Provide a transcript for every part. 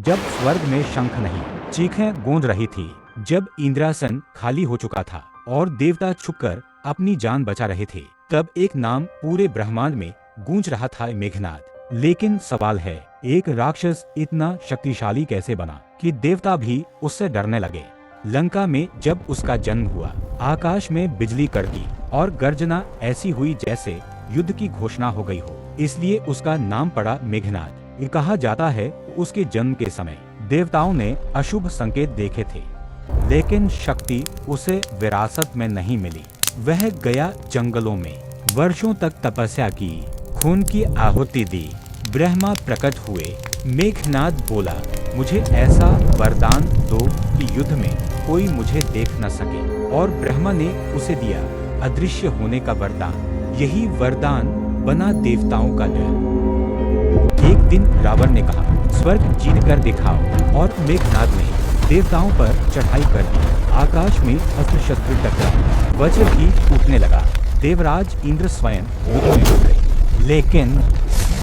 जब स्वर्ग में शंख नहीं, चीखें गूंज रही थी, जब इंद्रासन खाली हो चुका था और देवता छुपकर अपनी जान बचा रहे थे, तब एक नाम पूरे ब्रह्मांड में गूंज रहा था, मेघनाद। लेकिन सवाल है, एक राक्षस इतना शक्तिशाली कैसे बना कि देवता भी उससे डरने लगे। लंका में जब उसका जन्म हुआ, आकाश में बिजली कड़की और गर्जना ऐसी हुई जैसे युद्ध की घोषणा हो गई हो, इसलिए उसका नाम पड़ा मेघनाद। ये कहा जाता है उसके जन्म के समय देवताओं ने अशुभ संकेत देखे थे, लेकिन शक्ति उसे विरासत में नहीं मिली। वह गया जंगलों में, वर्षों तक तपस्या की, खून की आहुति दी। ब्रह्मा प्रकट हुए। मेघनाद बोला, मुझे ऐसा वरदान दो कि युद्ध में कोई मुझे देख न सके। और ब्रह्मा ने उसे दिया अदृश्य होने का वरदान। यही वरदान बना देवताओं का डर। एक दिन रावण ने कहा, स्वर्ग जीत कर दिखाओ, और मेघनाद ने देवताओं पर चढ़ाई कर दी। आकाश में अस्त्र शस्त्र टकराए, वज्र भी टूटने लगा। देवराज इंद्र स्वयं युद्ध में डूब गए। लेकिन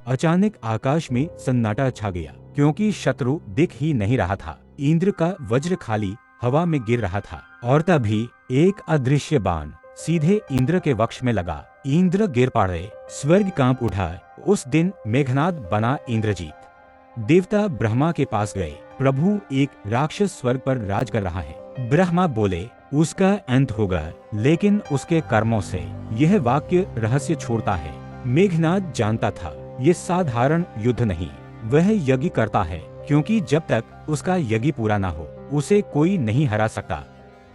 अचानक आकाश में सन्नाटा छा गया, क्योंकि शत्रु दिख ही नहीं रहा था। इंद्र का वज्र खाली हवा में गिर रहा था, और तभी एक अदृश्य बाण सीधे इंद्र के वक्ष में लगा। इंद्र गिर पड़े, स्वर्ग कांप उठा। उस दिन मेघनाद बना इंद्रजीत। देवता ब्रह्मा के पास गए, प्रभु, एक राक्षस स्वर्ग पर राज कर रहा है। ब्रह्मा बोले, उसका अंत होगा, लेकिन उसके कर्मों से। यह वाक्य रहस्य छोड़ता है। मेघनाद जानता था, ये साधारण युद्ध नहीं, वह यज्ञ करता है, क्योंकि जब तक उसका यज्ञ पूरा ना हो, उसे कोई नहीं हरा सकता।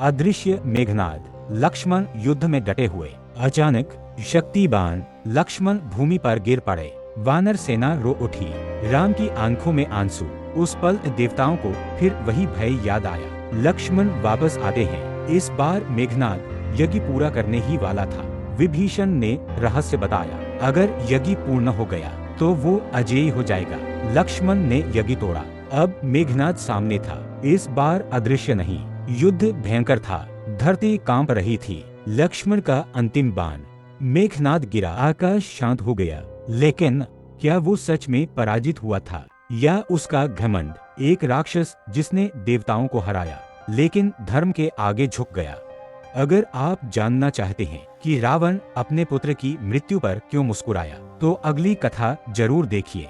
अदृश्य मेघनाद, लक्ष्मण युद्ध में डटे हुए। अचानक शक्तिबान लक्ष्मण भूमि पर गिर पड़े। वानर सेना रो उठी, राम की आंखों में आंसू। उस पल देवताओं को फिर वही भय याद आया। लक्ष्मण वापस आते हैं। इस बार मेघनाद यज्ञ पूरा करने ही वाला था। विभीषण ने रहस्य बताया, अगर यज्ञ पूर्ण हो गया तो वो अजेय हो जाएगा। लक्ष्मण ने यज्ञ तोड़ा। अब मेघनाद सामने था। इस बार अदृश्य नहीं, युद्ध भयंकर था। धरती कांप रही थी। लक्ष्मण का अंतिम बाण। मेघनाद गिरा, आकाश शांत हो गया। लेकिन क्या वो सच में पराजित हुआ था, या उसका घमंड? एक राक्षस जिसने देवताओं को हराया, लेकिन धर्म के आगे झुक गया। अगर आप जानना चाहते हैं कि रावण अपने पुत्र की मृत्यु पर क्यों मुस्कुराया, तो अगली कथा जरूर देखिए।